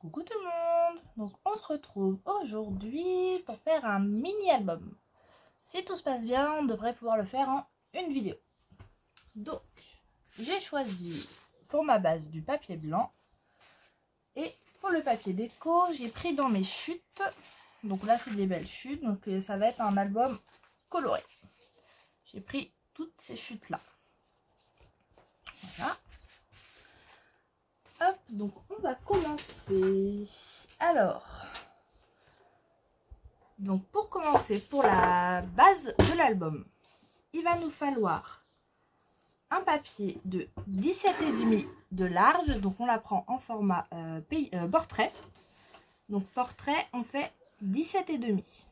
Coucou tout le monde. Donc on se retrouve aujourd'hui pour faire un mini album. Si tout se passe bien, on devrait pouvoir le faire en une vidéo. Donc j'ai choisi pour ma base du papier blanc. Et pour le papier déco, j'ai pris dans mes chutes. Donc là c'est des belles chutes, donc ça va être un album coloré. J'ai pris toutes ces chutes là. Voilà. Hop, donc on va commencer. Alors, donc pour commencer, pour la base de l'album, il va nous falloir un papier de 17,5 de large. Donc on la prend en format portrait. Donc portrait, on fait 17,5.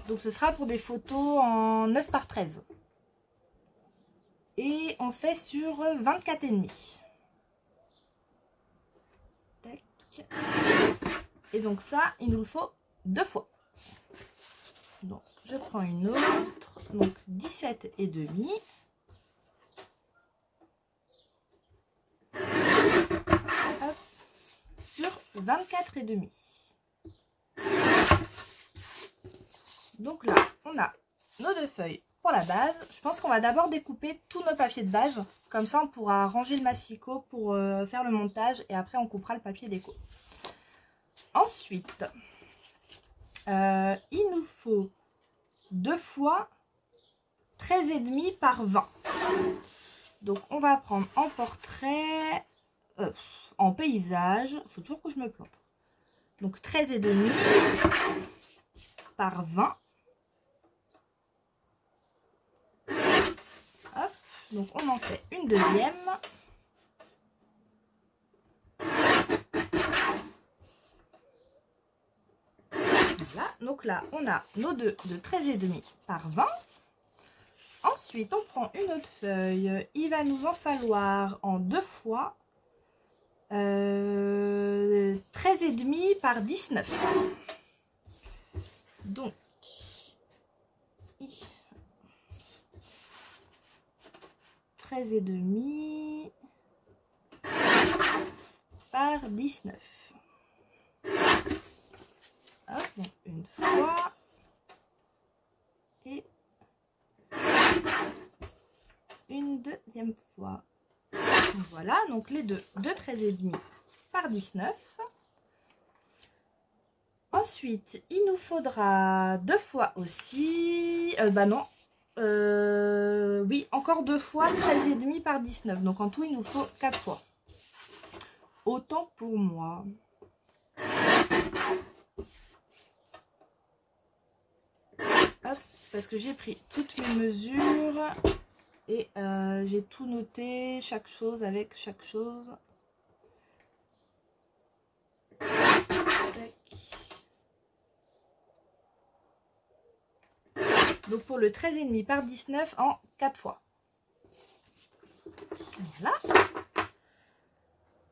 Donc ce sera pour des photos en 9 par 13. Et on fait sur 24,5. Tac. Et donc ça, il nous le faut 2 fois. Donc je prends une autre. Donc 17,5. Hop, sur 24,5. Donc là, on a nos 2 feuilles pour la base. Je pense qu'on va d'abord découper tous nos papiers de base. Comme ça, on pourra ranger le massicot pour faire le montage. Et après, on coupera le papier déco. Ensuite, il nous faut 2 fois 13,5 par 20. Donc, on va prendre en portrait, en paysage. Il faut toujours que je me plante. Donc, 13,5 par 20. Hop, donc on en fait une deuxième. Voilà, donc là on a nos deux de 13,5 par 20. Ensuite on prend une autre feuille. Il va nous en falloir en 2 fois 13,5 par 19. Donc 13,5 par 19. Hop, donc une fois et une deuxième fois. Voilà, donc les deux de 13,5 par 19. Ensuite, il nous faudra 2 fois aussi. Oui, encore 2 fois 13,5 par 19. Donc en tout, il nous faut 4 fois. Autant pour moi. Hop, c'est parce que j'ai pris toutes mes mesures et j'ai tout noté, chaque chose avec chaque chose. Donc pour le 13,5 par 19 en 4 fois. Voilà.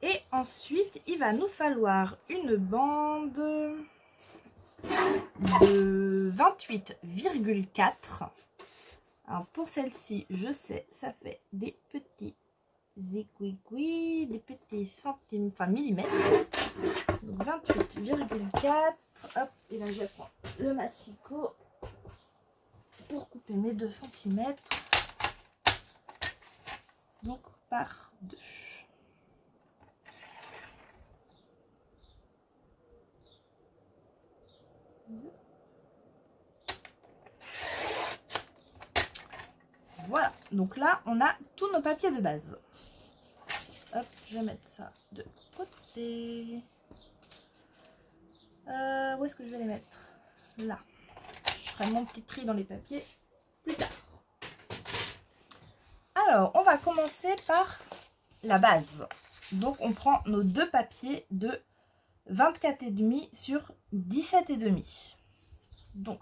Et ensuite, il va nous falloir une bande de 28,4. Alors pour celle-ci, je sais, ça fait des petits zigouigouis, des petits centimes, enfin millimètres. Donc 28,4. Hop, et là je prends le massicot pour couper mes 2 cm. Donc par 2. Voilà, donc là on a tous nos papiers de base. Hop, je vais mettre ça de côté. Où est-ce que je vais les mettre? Là. Je ferai mon petit tri dans les papiers plus tard. Alors, on va commencer par la base. Donc, on prend nos 2 papiers de 24,5 sur 17,5. Donc,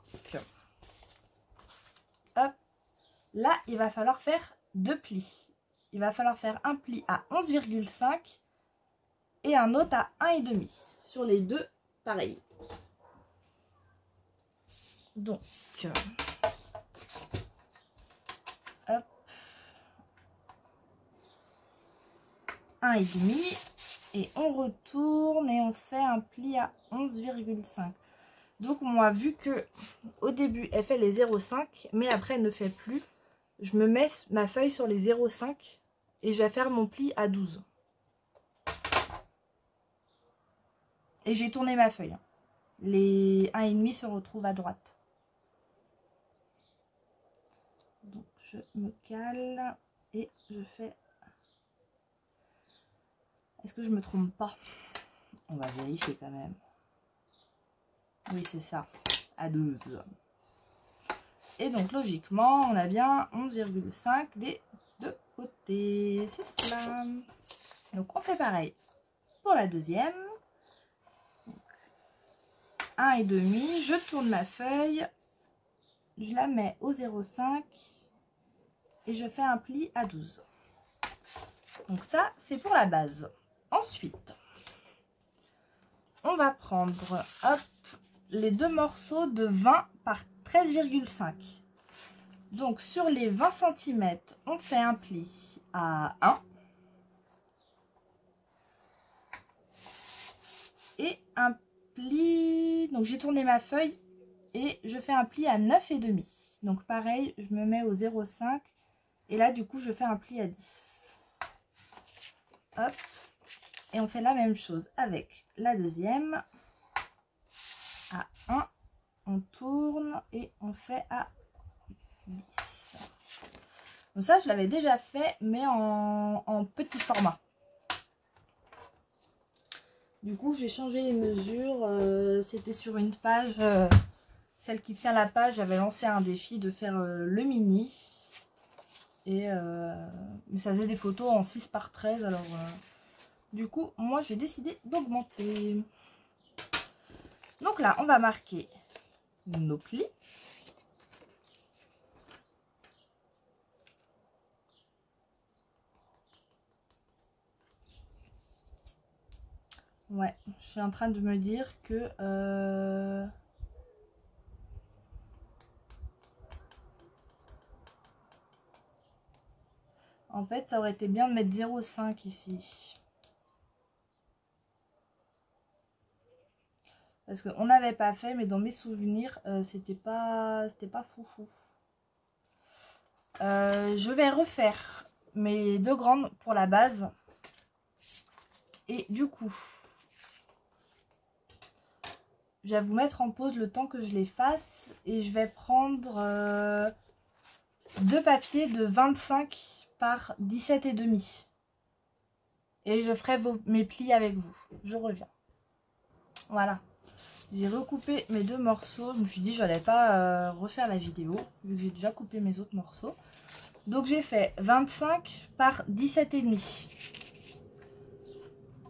hop, là, il va falloir faire 2 plis. Il va falloir faire un pli à 11,5 et un autre à 1,5. Sur les deux, pareil. Donc, hop. 1,5 et on retourne et on fait un pli à 11,5. Donc moi, vu que au début elle fait les 0,5 mais après elle ne fait plus, je me mets ma feuille sur les 0,5 et je vais faire mon pli à 12. Et j'ai tourné ma feuille. Les 1,5 se retrouvent à droite. Donc je me cale et je fais... Est-ce que je me trompe pas? On va vérifier quand même. Oui, c'est ça, à 12. Et donc logiquement, on a bien 11,5 des deux côtés. C'est cela. Donc on fait pareil pour la deuxième. 1,5, je tourne ma feuille, je la mets au 0,5 et je fais un pli à 12. Donc ça, c'est pour la base. Ensuite, on va prendre hop, les deux morceaux de 20 par 13,5. Donc sur les 20 cm, on fait un pli à 1 et un pli, donc j'ai tourné ma feuille et je fais un pli à 9,5. Donc pareil, je me mets au 0,5 et là du coup je fais un pli à 10. Hop, et on fait la même chose avec la deuxième. À 1, on tourne et on fait à 10. Donc ça je l'avais déjà fait mais en petit format. Du coup j'ai changé les mesures, c'était sur une page, celle qui tient la page, j'avais lancé un défi de faire le mini. Et mais ça faisait des photos en 6 par 13, alors du coup moi j'ai décidé d'augmenter. Donc là on va marquer nos plis. Ouais, je suis en train de me dire que en fait ça aurait été bien de mettre 0,5 ici. Parce qu'on n'avait pas fait, mais dans mes souvenirs, c'était pas foufou. Je vais refaire mes deux grandes pour la base. Et du coup, je vais vous mettre en pause le temps que je les fasse. Et je vais prendre deux papiers de 25 par 17,5. Et je ferai mes plis avec vous. Je reviens. Voilà. J'ai recoupé mes deux morceaux. Je me suis dit je n'allais pas refaire la vidéo, vu que j'ai déjà coupé mes autres morceaux. Donc j'ai fait 25 par 17,5.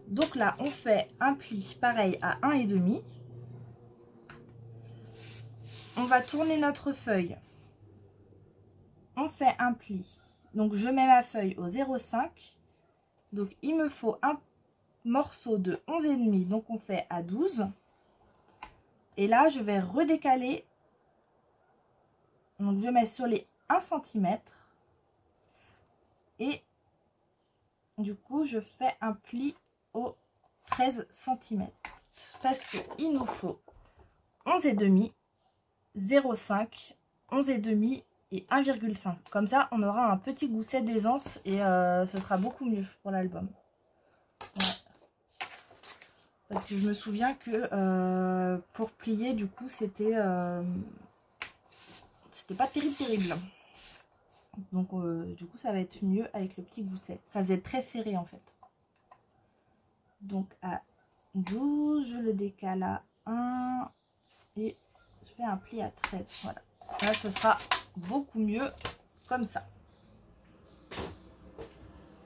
Donc là, on fait un pli pareil à 1,5. On va tourner notre feuille. On fait un pli. Donc je mets ma feuille au 0,5. Donc il me faut un morceau de 11,5. Donc on fait à 12. Et là, je vais redécaler. Donc je mets sur les 1 cm. Et du coup, je fais un pli au 13 cm. Parce qu'il nous faut 11,5, 0,5, 11,5 et 1,5. Comme ça, on aura un petit gousset d'aisance et ce sera beaucoup mieux pour l'album. Ouais. Parce que je me souviens que pour plier, du coup, c'était pas terrible. Donc, du coup, ça va être mieux avec le petit gousset. Ça faisait très serré, en fait. Donc, à 12, je le décale à 1 et je fais un pli à 13. Voilà. Là, ce sera beaucoup mieux comme ça.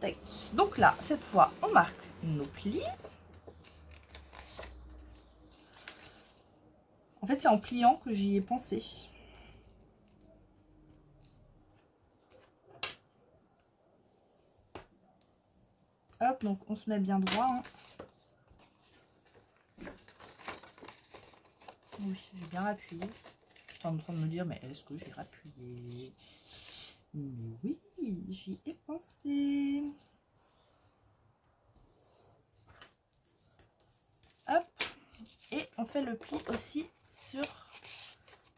Tac. Donc là, cette fois, on marque nos plis. En fait, c'est en pliant que j'y ai pensé. Hop, donc on se met bien droit. Hein. Oui, j'ai bien appuyé. Je suis en train de me dire, mais est-ce que j'ai appuyé? Mais oui, j'y ai pensé. fait le pli aussi sur...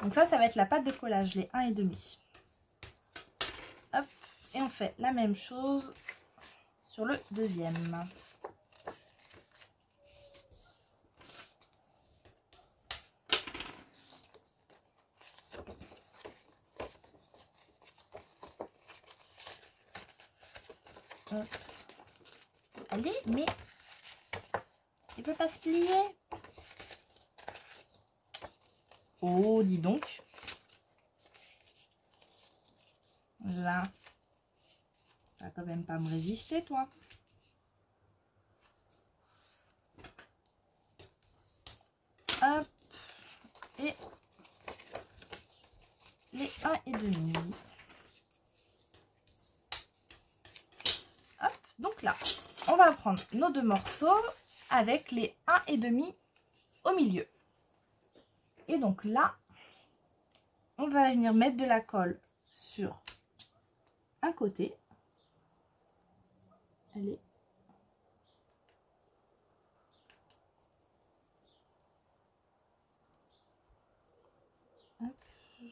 Donc ça va être la pâte de collage, les 1,5. Hop, et on fait la même chose sur le deuxième. Hop. Allez, mais il peut pas se plier. Oh, dis donc. Là. Tu vas quand même pas me résister, toi. Hop. Et les 1,5. Hop. Donc là, on va prendre nos deux morceaux avec les 1,5 au milieu. Et donc là, on va venir mettre de la colle sur un côté. Allez.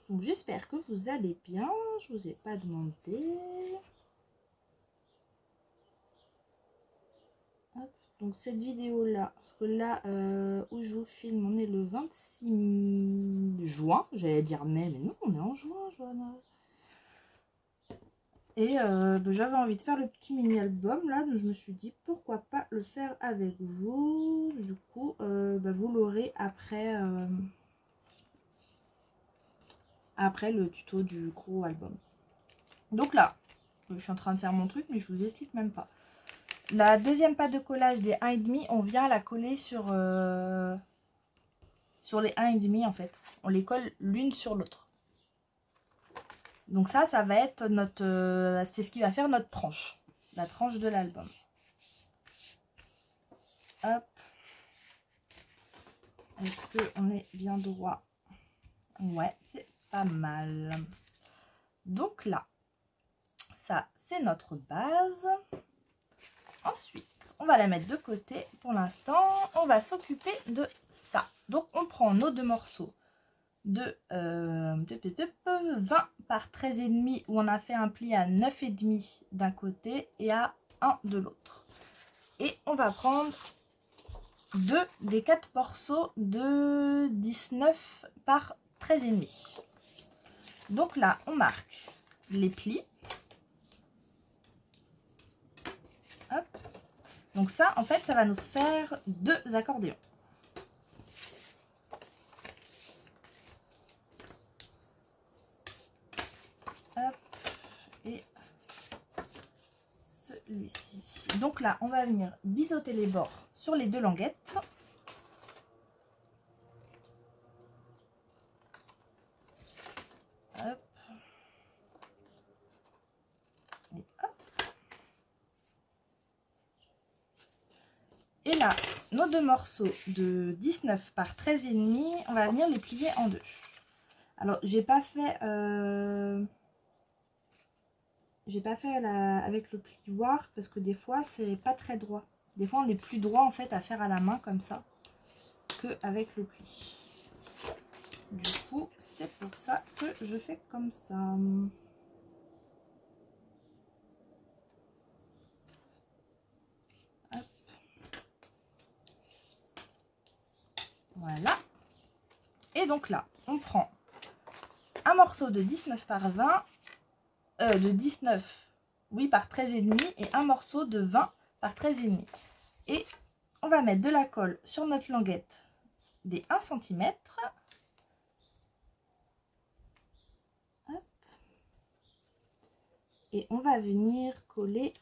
Donc j'espère que vous allez bien. Je vous ai pas demandé. Hop. Donc cette vidéo là, parce que là où je vous filme, on est le 26 juin. J'allais dire mai, mais non, on est en juin, Johanna. Et j'avais envie de faire le petit mini album là, donc je me suis dit pourquoi pas le faire avec vous. Du coup vous l'aurez après après le tuto du gros album. Donc là je suis en train de faire mon truc mais je vous explique même pas. La deuxième pâte de collage des 1,5, on vient la coller sur les 1,5 en fait. On les colle l'une sur l'autre. Donc ça va être notre... c'est ce qui va faire notre tranche. La tranche de l'album. Hop. Est-ce qu'on est bien droit? Ouais, c'est pas mal. Donc là, ça c'est notre base. Ensuite, on va la mettre de côté. Pour l'instant, on va s'occuper de ça. Donc on prend nos deux morceaux de 20 par 13,5 où on a fait un pli à 9,5 d'un côté et à 1 de l'autre. Et on va prendre deux des 4 morceaux de 19 par 13,5. Donc là, on marque les plis. Hop. Donc ça, en fait, ça va nous faire 2 accordéons. Hop. Et celui-ci. Donc là, on va venir biseauter les bords sur les 2 languettes. Hop. Et hop. Et là, nos 2 morceaux de 19 par 13,5, on va venir les plier en 2. Alors, j'ai pas fait avec le plioir parce que des fois, c'est pas très droit. Des fois, on est plus droit en fait à faire à la main comme ça que avec le pli. Du coup, c'est pour ça que je fais comme ça. Hop. Voilà. Et donc là, on prend un morceau de 19 par 20, de 19, oui, par 13,5 et un morceau de 20 par 13,5. Et on va mettre de la colle sur notre languette des 1 cm. Hop. Et on va venir coller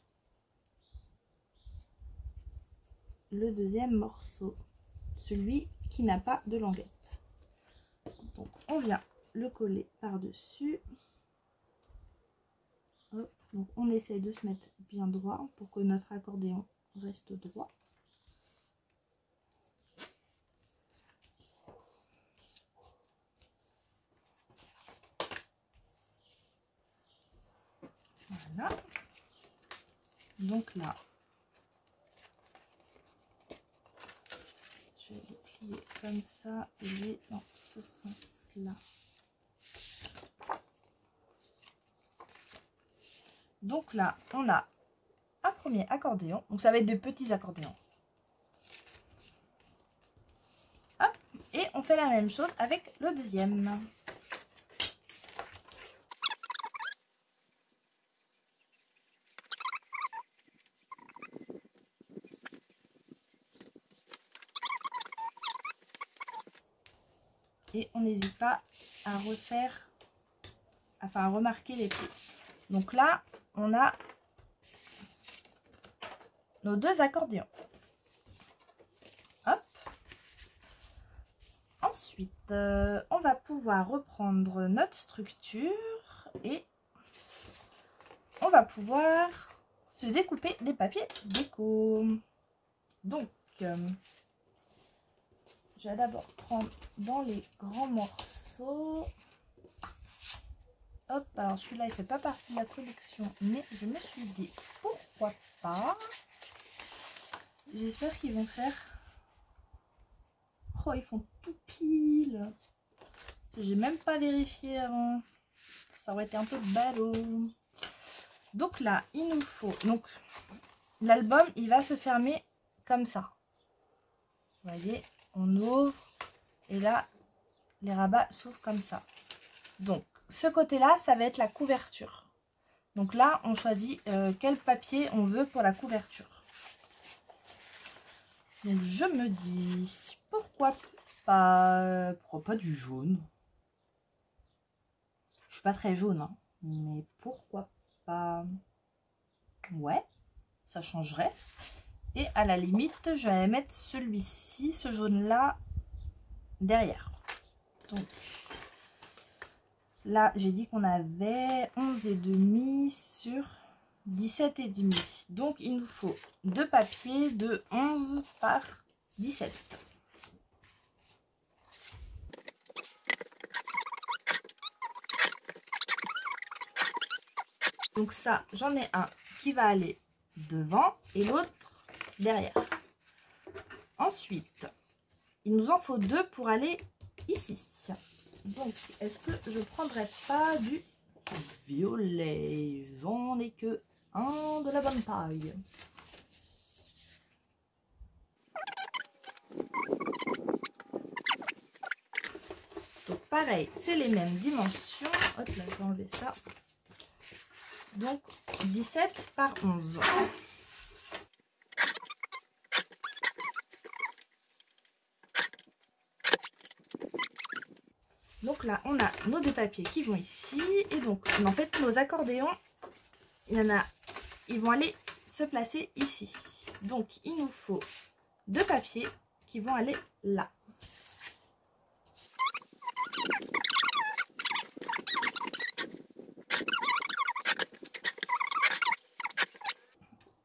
le deuxième morceau, celui qui n'a pas de languette. Donc on vient le coller par-dessus. Donc on essaie de se mettre bien droit pour que notre accordéon reste droit. Voilà. Donc là, je vais le plier comme ça, il est dans ce sens-là. Donc là, on a un premier accordéon. Donc ça va être des petits accordéons. Hop, et on fait la même chose avec le deuxième. Et on n'hésite pas à refaire, enfin à remarquer les pieds. Donc là, on a nos deux accordéons. Hop. Ensuite, on va pouvoir reprendre notre structure et on va pouvoir se découper des papiers déco. Donc, je vais d'abord prendre dans les grands morceaux. Hop, alors celui-là, il fait pas partie de la collection, mais je me suis dit, pourquoi pas. J'espère qu'ils vont faire... Oh, ils font tout pile. J'ai même pas vérifié avant. Ça aurait été un peu ballot. Donc là, il nous faut... Donc, l'album, il va se fermer comme ça. Vous voyez, on ouvre. Et là, les rabats s'ouvrent comme ça. Donc, ce côté-là, ça va être la couverture. Donc là, on choisit quel papier on veut pour la couverture. Donc, je me dis, pourquoi pas du jaune? Je suis pas très jaune, hein, mais pourquoi pas? Ouais, ça changerait. Et à la limite, je vais mettre celui-ci, ce jaune-là, derrière. Donc, là, j'ai dit qu'on avait 11,5 sur 17,5. Donc, il nous faut deux papiers de 11 par 17. Donc ça, j'en ai un qui va aller devant et l'autre derrière. Ensuite, il nous en faut deux pour aller ici. Donc, est-ce que je prendrais pas du violet? J'en ai que un de la bonne taille. Donc pareil, c'est les mêmes dimensions. Hop là, je vais enlever ça. Donc 17 par 11. Donc là, on a nos deux papiers qui vont ici. Et donc, en fait, nos accordéons, il y en a, ils vont aller se placer ici. Donc, il nous faut deux papiers qui vont aller là.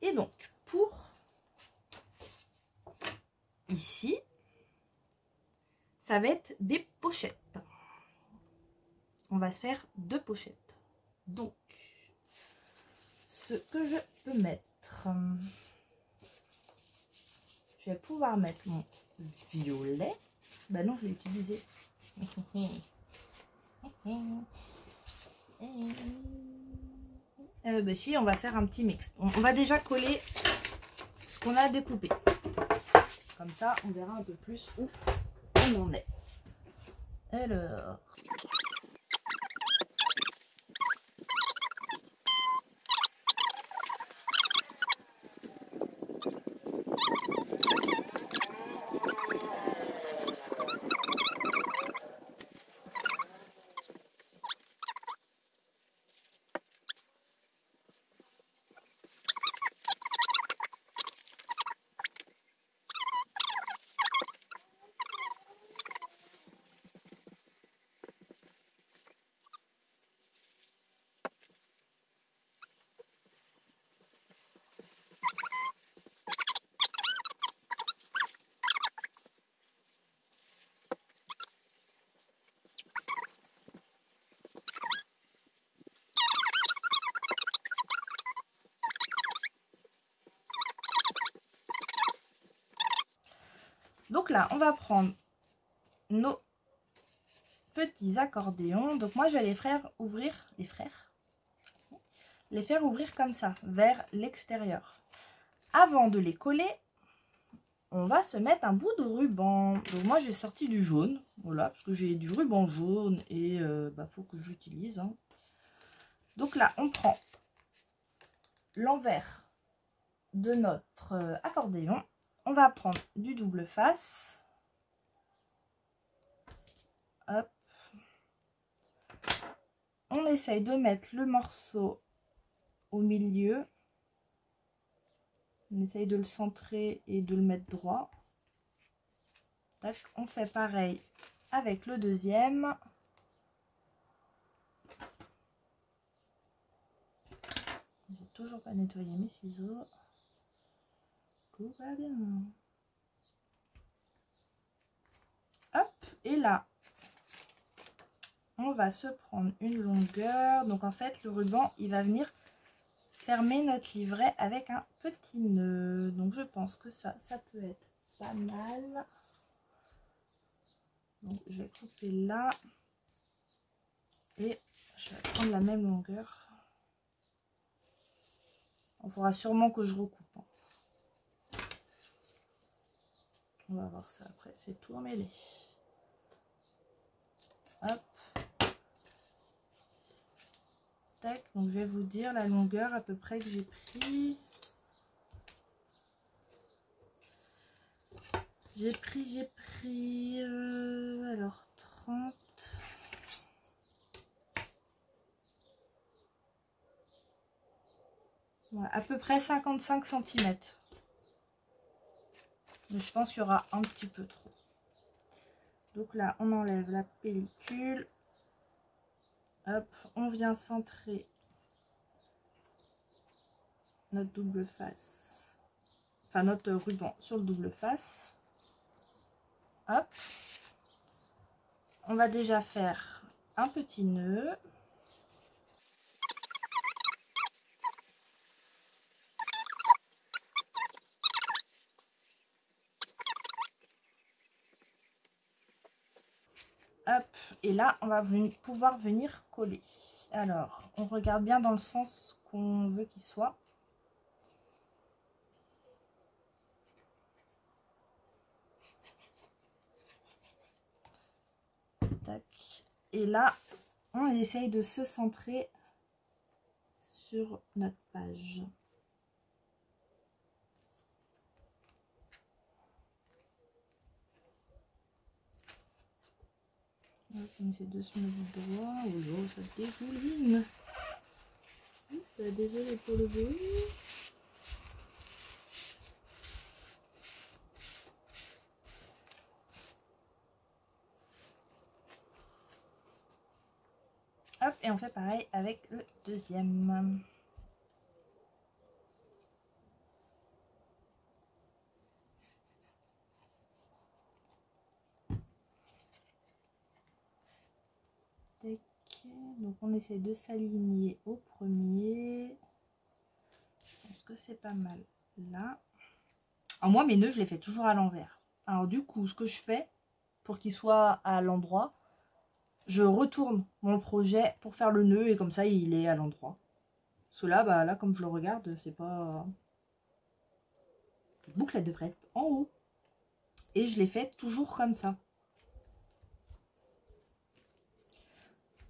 Et donc, pour ici, ça va être des pochettes. On va se faire deux pochettes. Donc, ce que je peux mettre, je vais pouvoir mettre mon violet. Ben non, je l'ai utilisé. Ben si, on va faire un petit mix. On va déjà coller ce qu'on a découpé. Comme ça, on verra un peu plus où on en est. Alors... Donc là, on va prendre nos petits accordéons. Donc moi je vais les faire ouvrir, les faire ouvrir comme ça, vers l'extérieur. Avant de les coller, on va se mettre un bout de ruban. Donc moi j'ai sorti du jaune, voilà, parce que j'ai du ruban jaune et faut que j'utilise. Hein. Donc là on prend l'envers de notre accordéon. On va prendre du double face. Hop. On essaye de mettre le morceau au milieu. On essaye de le centrer et de le mettre droit. Tac, on fait pareil avec le deuxième. J'ai toujours pas nettoyé mes ciseaux. Tout va bien. Hop, et là, on va se prendre une longueur. Donc en fait, le ruban, il va venir fermer notre livret avec un petit nœud. Donc je pense que ça peut être pas mal. Donc je vais couper là. Et je vais prendre la même longueur. Il faudra sûrement que je recoupe. On va voir ça après. C'est tout emmêlé. Hop. Tac. Donc je vais vous dire la longueur à peu près que j'ai pris. J'ai pris alors 30. Ouais, à peu près 55 cm. Mais je pense qu'il y aura un petit peu trop. Donc là, on enlève la pellicule. Hop, on vient centrer notre double face. Enfin, notre ruban sur le double face. Hop. On va déjà faire un petit nœud. Hop, et là, on va pouvoir venir coller. Alors, on regarde bien dans le sens qu'on veut qu'il soit. Tac. Et là, on essaye de se centrer sur notre page. On essaie de se mettre droit. Oh, ça dégouline. Désolée pour le bruit. Hop, et on fait pareil avec le deuxième. Donc on essaie de s'aligner au premier. Je pense que c'est pas mal là. Alors moi mes nœuds je les fais toujours à l'envers. Alors du coup ce que je fais pour qu'il soit à l'endroit, je retourne mon projet pour faire le nœud et comme ça il est à l'endroit. Parce que là, là comme je le regarde, c'est pas... La boucle elle devrait être en haut. Et je les fais toujours comme ça.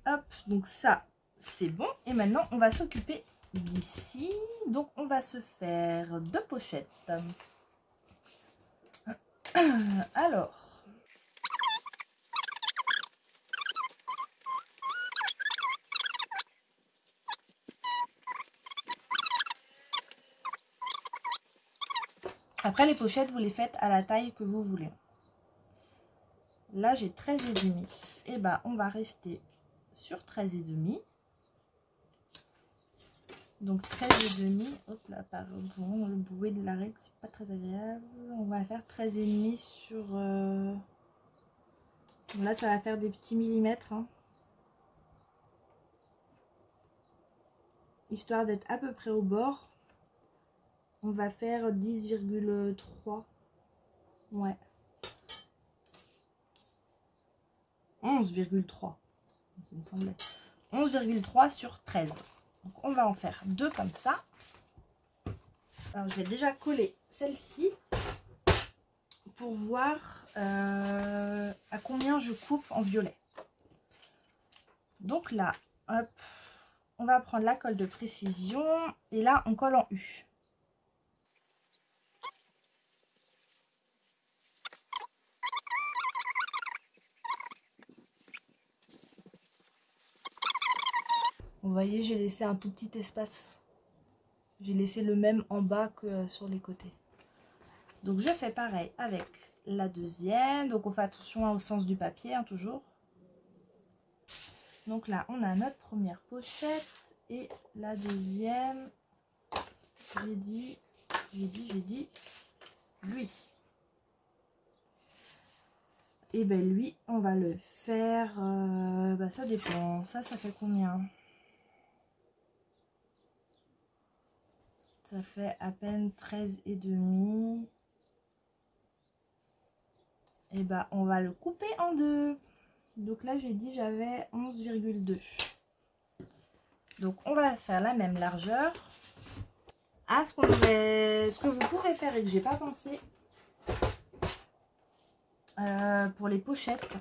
Hop, donc ça, c'est bon. Et maintenant, on va s'occuper d'ici. Donc, on va se faire 2 pochettes. Alors... Après, les pochettes, vous les faites à la taille que vous voulez. Là, j'ai 13,5. Et on va rester sur 13,5. Donc 13,5. Hop là, pardon, le bruit de la règle, c'est pas très agréable. On va faire 13,5 sur... Là, ça va faire des petits millimètres. Hein. Histoire d'être à peu près au bord. On va faire 10,3. Ouais. 11,3. Ça me semblait. 11,3 sur 13. Donc on va en faire 2 comme ça. Alors je vais déjà coller celle-ci pour voir à combien je coupe en violet. Donc là, hop, on va prendre la colle de précision et là on colle en U. Vous voyez, j'ai laissé un tout petit espace. J'ai laissé le même en bas que sur les côtés. Donc je fais pareil avec la deuxième. Donc on fait attention au sens du papier, hein, toujours. Donc là, on a notre première pochette et la deuxième. J'ai dit, lui. Et ben lui, on va le faire. Ça dépend. Ça fait combien? Ça fait à peine 13,5. Et bah on va le couper en 2. Donc là j'ai dit j'avais 11,2. Donc on va faire la même largeur. Ah, ce que vous pouvez faire et que j'ai pas pensé pour les pochettes,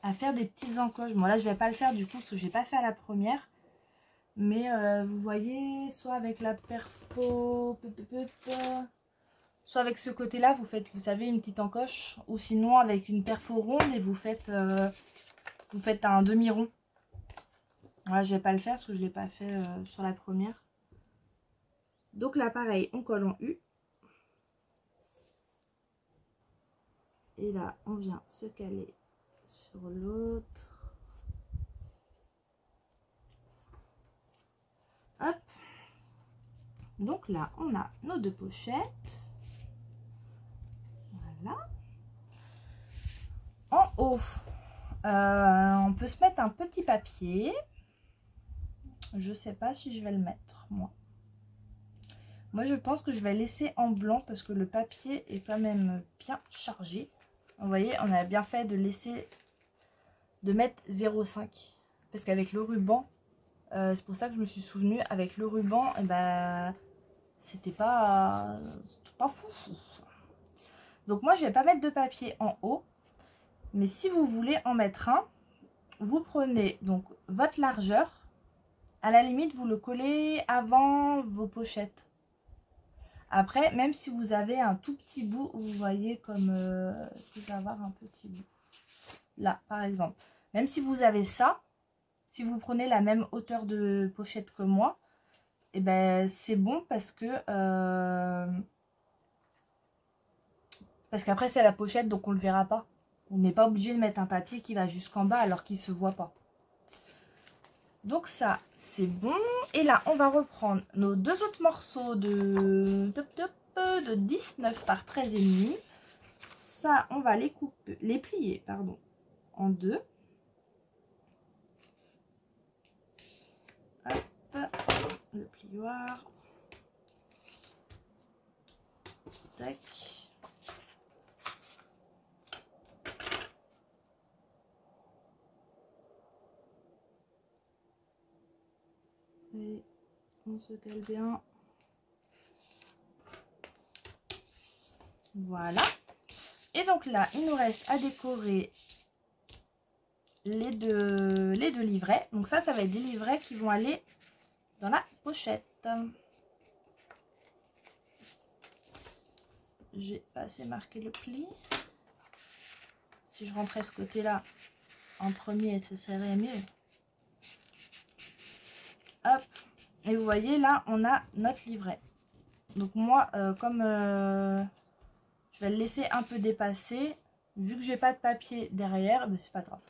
à faire des petites encoches. Bon là je vais pas le faire du coup parce que j'ai pas fait à la première. Mais vous voyez, soit avec la perfo, soit avec ce côté là vous faites, vous savez, une petite encoche, ou sinon avec une perfo ronde et vous faites un demi rond. Voilà, je vais pas le faire parce que je l'ai pas fait sur la première. Donc là pareil, on colle en U et là on vient se caler sur l'autre. Hop, donc là on a nos 2 pochettes. Voilà. En haut, on peut se mettre un petit papier. Je sais pas si je vais le mettre, moi je pense que je vais laisser en blanc parce que le papier est quand même bien chargé. Vous voyez, on a bien fait de mettre 0,5 parce qu'avec le ruban, c'est pour ça que je me suis souvenu, avec le ruban, et ben c'était pas fou. Donc moi je vais pas mettre de papier en haut, mais si vous voulez en mettre un, vous prenez donc votre largeur, à la limite vous le collez avant vos pochettes. Après, même si vous avez un tout petit bout, vous voyez comme est-ce que je vais avoir un petit bout là par exemple, même si vous avez ça, si vous prenez la même hauteur de pochette que moi, et ben c'est bon parce que parce qu'après c'est la pochette, donc on le verra pas. On n'est pas obligé de mettre un papier qui va jusqu'en bas alors qu'il se voit pas. Donc ça c'est bon. Et là on va reprendre nos 2 autres morceaux de 19 par 13,5. Ça on va les couper, les plier pardon, en 2. Hop, le plioir. Tac. Et on se cale bien. Voilà. Et donc là, il nous reste à décorer les deux livrets. Donc ça va être des livrets qui vont aller dans la pochette. J'ai pas assez marqué le pli. Si je rentrais ce côté-là en premier, ce serait mieux. Hop. Et vous voyez, là, on a notre livret. Donc moi, comme je vais le laisser un peu dépasser, vu que j'ai pas de papier derrière, ben c'est pas grave.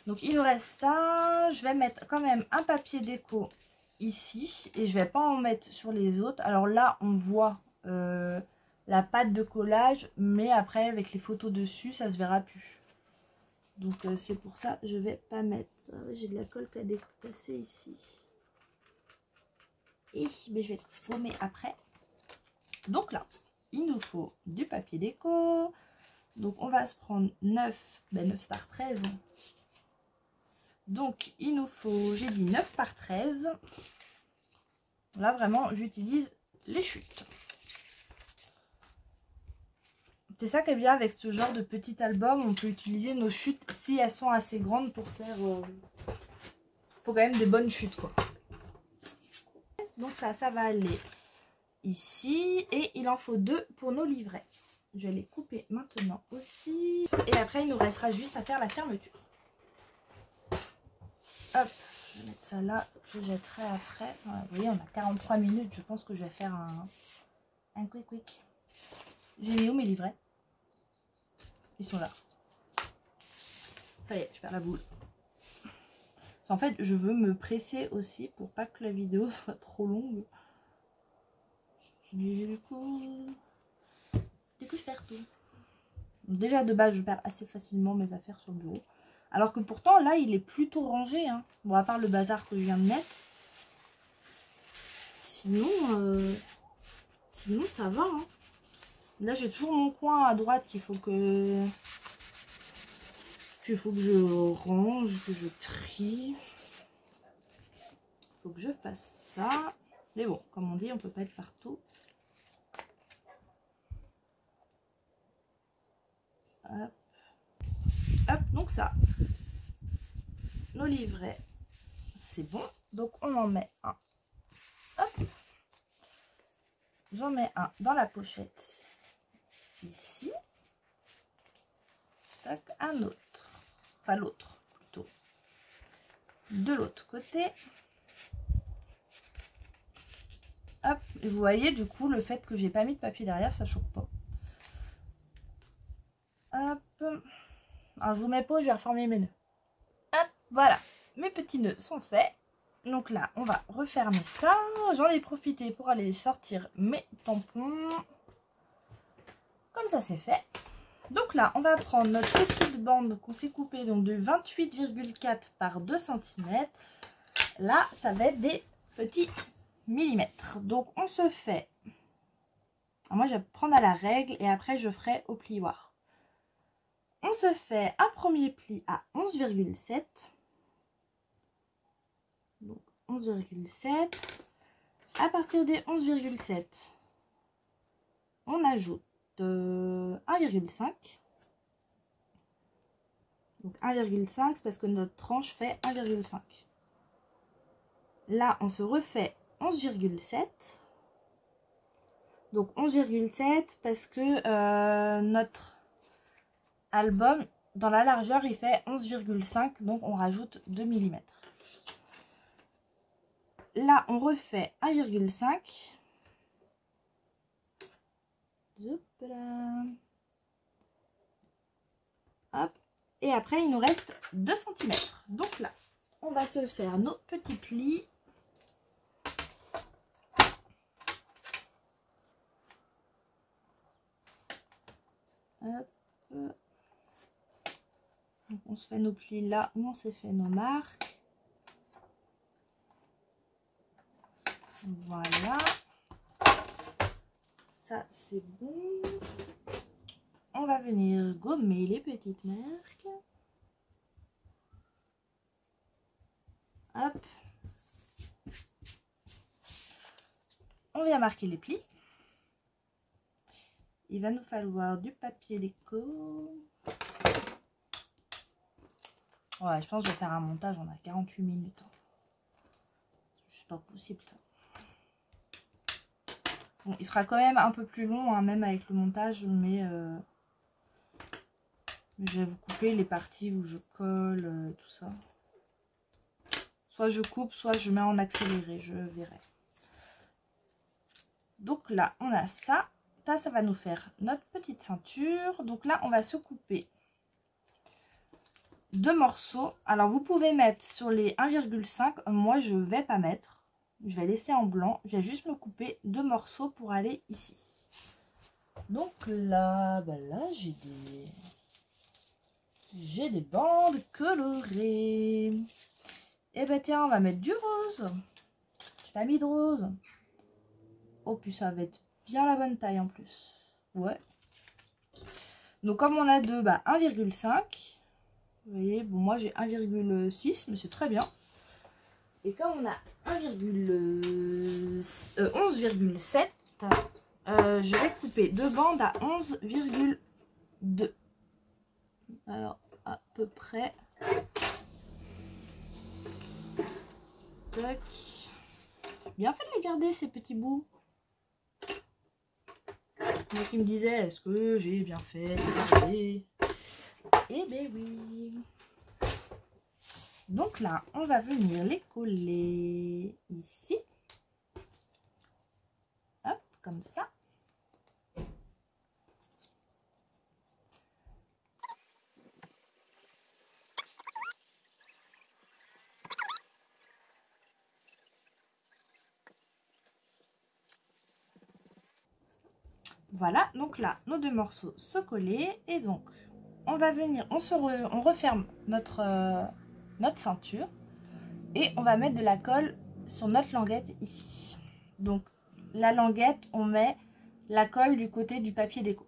Donc il nous reste ça. Je vais mettre quand même un papier déco ici et je vais pas en mettre sur les autres. Alors là, on voit la pâte de collage, mais après avec les photos dessus, ça se verra plus. Donc c'est pour ça je vais pas mettre. J'ai de la colle qui a dépassé ici. Et mais je vais gommer après. Donc là, il nous faut du papier déco, Donc on va se prendre 9, 9 par 13. Donc il nous faut, j'ai dit 9 par 13. Là vraiment j'utilise les chutes. C'est ça qui est bien avec ce genre de petit album, on peut utiliser nos chutes si elles sont assez grandes pour faire... faut quand même des bonnes chutes quoi. Donc ça va aller ici et il en faut 2 pour nos livrets. Je vais les couper maintenant aussi. Et après, il nous restera juste à faire la fermeture. Hop, je vais mettre ça là. Je jetterai après. Voilà, vous voyez, on a 43 minutes. Je pense que je vais faire un quick. J'ai mis où mes livrets? Ils sont là. Ça y est, je perds la boule. En fait, je veux me presser aussi pour pas que la vidéo soit trop longue. Du coup, je perds tout. Déjà de base je perds assez facilement mes affaires sur le bureau. Alors que pourtant là il est plutôt rangé. Hein. Bon à part le bazar que je viens de mettre. Sinon ça va. Hein. Là j'ai toujours mon coin à droite qu'il faut que je range, que je trie. Il faut que je fasse ça. Mais bon, comme on dit, on peut pas être partout. Hop. Hop, donc ça. Nos livrets, c'est bon. Donc on en met un. Hop. J'en mets un dans la pochette. Ici. Tac, un autre. Enfin l'autre plutôt. De l'autre côté. Hop. Et vous voyez du coup le fait que j'ai pas mis de papier derrière, ça choque pas. Hop. Alors je vous mets pas, je vais reformer mes nœuds. Hop, voilà. Mes petits nœuds sont faits. Donc là, on va refermer ça. J'en ai profité pour aller sortir mes tampons. Comme ça, c'est fait. Donc là, on va prendre notre petite bande qu'on s'est coupée donc de 28,4 par 2 cm. Là, ça va être des petits millimètres. Donc, on se fait... Alors moi, je vais prendre à la règle et après, je ferai au plioir. On se fait un premier pli à 11,7. Donc 11,7. À partir des 11,7, on ajoute 1,5. Donc 1,5 c'est parce que notre tranche fait 1,5. Là, on se refait 11,7. Donc 11,7 parce que notre album, dans la largeur, il fait 11,5. Donc on rajoute 2 mm. Là, on refait 1,5. Hop. Et après, il nous reste 2 cm. Donc là, on va se faire nos petits plis. Hop. Donc on se fait nos plis là où on s'est fait nos marques. Voilà. Ça, c'est bon. On va venir gommer les petites marques. Hop. On vient marquer les plis. Il va nous falloir du papier déco. Ouais, je pense que je vais faire un montage. On a 48 minutes. C'est pas possible ça. Bon, il sera quand même un peu plus long, hein, même avec le montage, mais je vais vous couper les parties où je colle, tout ça. Soit je coupe, soit je mets en accéléré, je verrai. Donc là, on a ça. Ça va nous faire notre petite ceinture. Donc là, on va se couper 2 morceaux. Alors, vous pouvez mettre sur les 1,5. Moi, je vais pas mettre. Je vais laisser en blanc. Je vais juste me couper 2 morceaux pour aller ici. Donc là, là j'ai des bandes colorées. Et ben tiens, on va mettre du rose. J'ai pas mis de rose. Oh, puis ça va être bien la bonne taille en plus. Ouais. Donc comme on a 2, bah 1,5. Vous voyez, bon moi j'ai 1,6, mais c'est très bien. Et comme on a 11,7, je vais couper 2 bandes à 11,2. Alors à peu près. Tac. Bien fait de les garder ces petits bouts. Donc il me disait, est-ce que j'ai bien fait de les garder? Eh ben oui. Donc là, on va venir les coller ici. Hop, comme ça. Voilà, donc là, nos 2 morceaux se coller. Et donc, on va venir, on referme notre ceinture. Et on va mettre de la colle sur notre languette ici. Donc, la languette, on met la colle du côté du papier déco.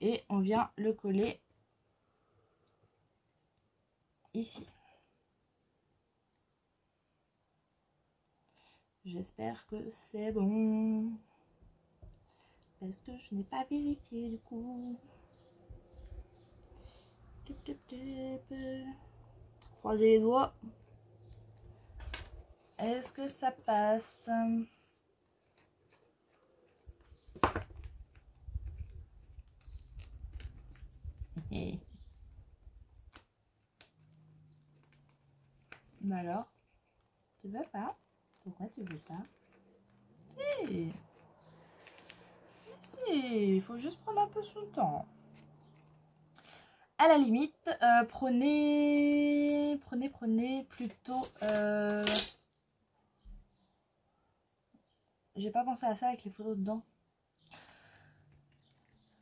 Et on vient le coller ici. J'espère que c'est bon. Parce que je n'ai pas vérifié du coup. Croisez les doigts. Est-ce que ça passe? Mais alors, tu veux pas? Pourquoi tu veux pas? Si. Si, il faut juste prendre un peu son temps. À la limite, prenez plutôt... J'ai pas pensé à ça avec les photos dedans.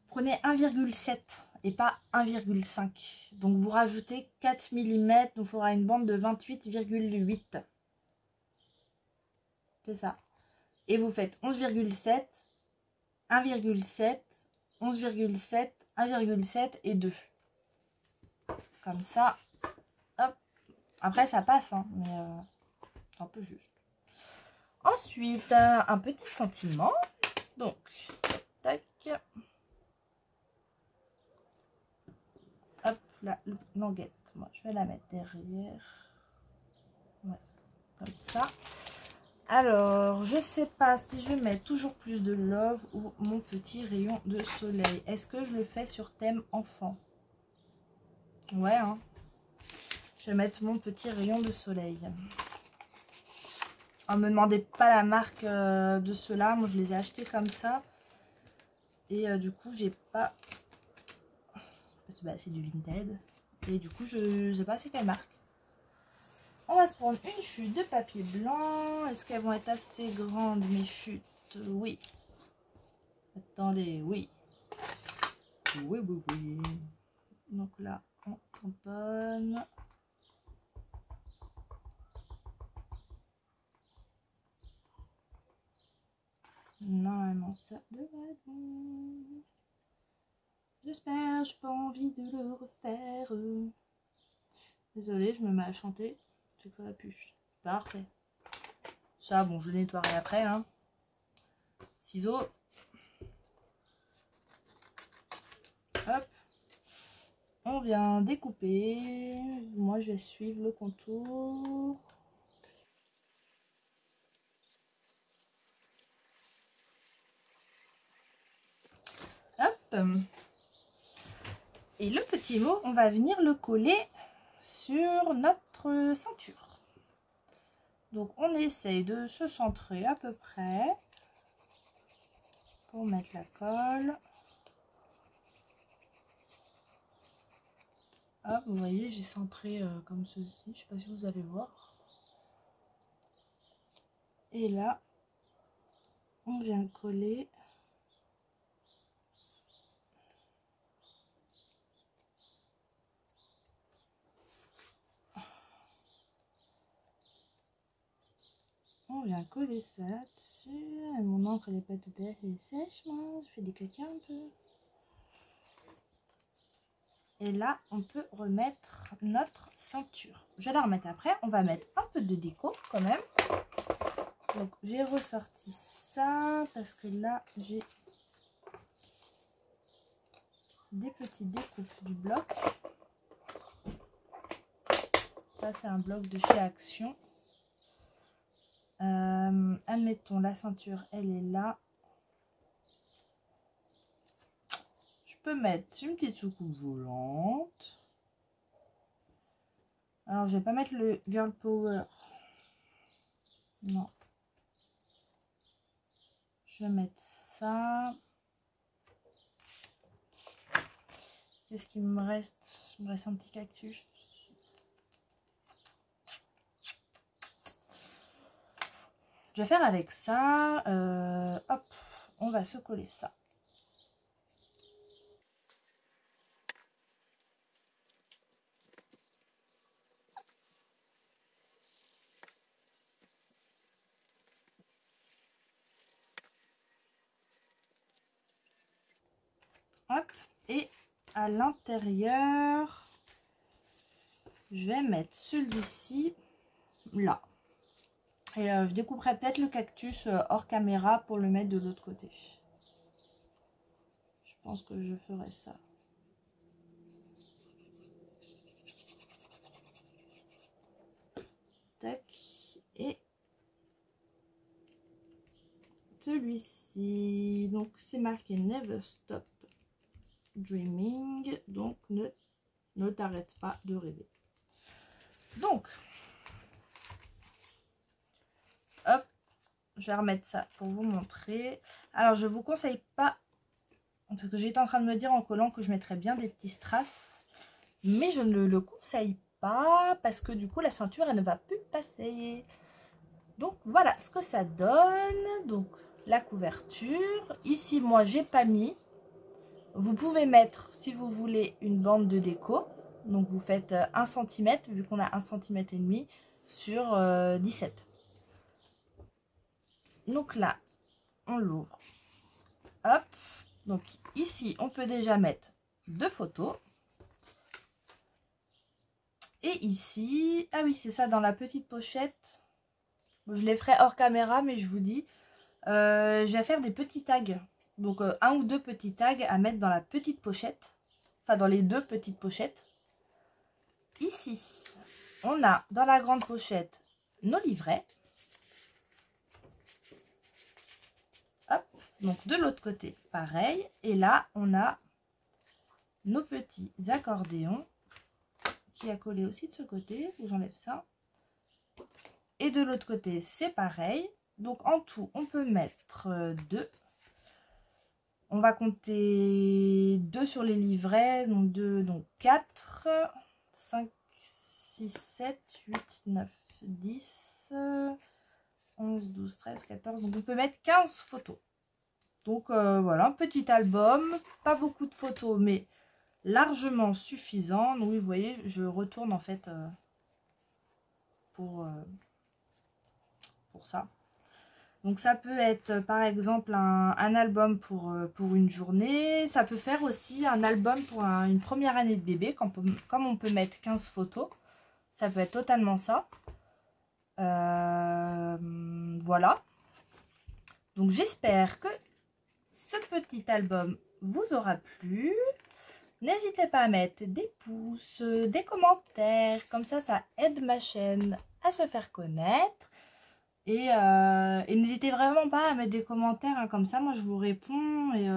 Prenez 1,7 et pas 1,5. Donc vous rajoutez 4 mm, donc il faudra une bande de 28,8. C'est ça. Et vous faites 11,7, 1,7, 11,7, 1,7 et 2. Comme ça. Hop. Après ça passe, hein, mais c'est un peu juste. Ensuite, un petit sentiment. Donc, tac. Hop, la languette. Moi, je vais la mettre derrière. Ouais, comme ça. Alors, je sais pas si je mets toujours plus de love ou mon petit rayon de soleil. Est-ce que je le fais sur thème enfant? Ouais, hein. Je vais mettre mon petit rayon de soleil. Ne me demandez pas la marque de ceux-là. Moi, je les ai achetés comme ça. Et du coup, j'ai pas... Parce que bah, c'est du Vinted. Et du coup, je sais pas c'est quelle marque. On va se prendre une chute de papier blanc. Est-ce qu'elles vont être assez grandes, mes chutes? Oui. Attendez, oui. Oui, oui, oui. Donc là, on tamponne. Normalement, ça devrait être bon. J'espère, j'ai pas envie de le refaire. Désolée, je me mets à chanter. C'est que ça va puche. Parfait. Ça, bon, je le nettoierai après. Hein. Ciseaux. Hop. On vient découper. Moi, je vais suivre le contour. Hop. Et le petit mot, on va venir le coller sur notre ceinture. Donc, on essaye de se centrer à peu près pour mettre la colle. Hop, vous voyez, j'ai centré comme ceci. Je ne sais pas si vous allez voir. Et là, on vient coller. On vient coller ça là-dessus. Mon encre elle est pas tout à fait sèche, moi. Je fais des caca un peu. Et là, on peut remettre notre ceinture. Je vais la remettre après. On va mettre un peu de déco quand même. Donc, j'ai ressorti ça parce que là, j'ai des petites découpes du bloc. Ça, c'est un bloc de chez Action. Admettons, la ceinture, elle est là. Je peux mettre une petite soucoupe volante. Alors, je vais pas mettre le Girl Power. Non. Je vais mettre ça. Qu'est-ce qu'il me reste? Il me reste un petit cactus. Je vais faire avec ça. Hop, on va se coller ça. Hop, et à l'intérieur, je vais mettre celui-ci là. Et je découperai peut-être le cactus hors caméra pour le mettre de l'autre côté. Je pense que je ferai ça. Tac. Et celui-ci, donc c'est marqué Never Stop Dreaming, donc ne t'arrête pas de rêver. Donc, hop, je vais remettre ça pour vous montrer. Alors, je vous conseille pas, parce que j'étais en train de me dire en collant que je mettrais bien des petits strass, mais je ne le conseille pas parce que du coup, la ceinture, elle ne va plus passer. Donc, voilà ce que ça donne. Donc, la couverture. Ici, moi, j'ai pas mis. Vous pouvez mettre, si vous voulez, une bande de déco. Donc, vous faites 1 cm, vu qu'on a 1,5 cm sur 17. Donc là, on l'ouvre. Hop. Donc, ici, on peut déjà mettre 2 photos. Et ici, ah oui, c'est ça, dans la petite pochette. Je les ferai hors caméra, mais je vous dis, je vais faire des petits tags. Donc, 1 ou 2 petits tags à mettre dans la petite pochette. Enfin, dans les 2 petites pochettes. Ici, on a dans la grande pochette nos livrets. Hop, donc de l'autre côté, pareil. Et là, on a nos petits accordéons qui a collé aussi de ce côté. J'enlève ça. Et de l'autre côté, c'est pareil. Donc, en tout, on peut mettre 2. On va compter 2 sur les livrets. Donc, 2, donc 4, 5, 6, 7, 8, 9, 10, 11, 12, 13, 14. Donc, on peut mettre 15 photos. Donc, voilà, un petit album. Pas beaucoup de photos, mais largement suffisant. Donc, vous voyez, je retourne en fait pour ça. Donc ça peut être par exemple un album pour une journée. Ça peut faire aussi un album pour une première année de bébé. Comme on peut mettre 15 photos. Ça peut être totalement ça. Voilà. Donc j'espère que ce petit album vous aura plu. N'hésitez pas à mettre des pouces, des commentaires. Comme ça aide ma chaîne à se faire connaître. Et n'hésitez vraiment pas à mettre des commentaires, hein, comme ça moi je vous réponds. Et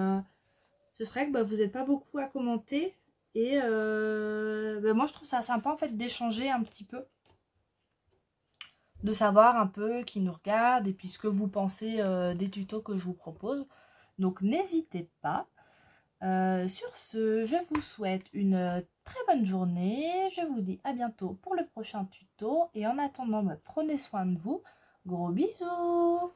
ce serait que vous n'êtes pas beaucoup à commenter. Et moi je trouve ça sympa en fait d'échanger un petit peu. De savoir un peu qui nous regarde et puis ce que vous pensez des tutos que je vous propose. Donc n'hésitez pas. Sur ce, je vous souhaite une très bonne journée. Je vous dis à bientôt pour le prochain tuto. Et en attendant, prenez soin de vous. Gros bisous!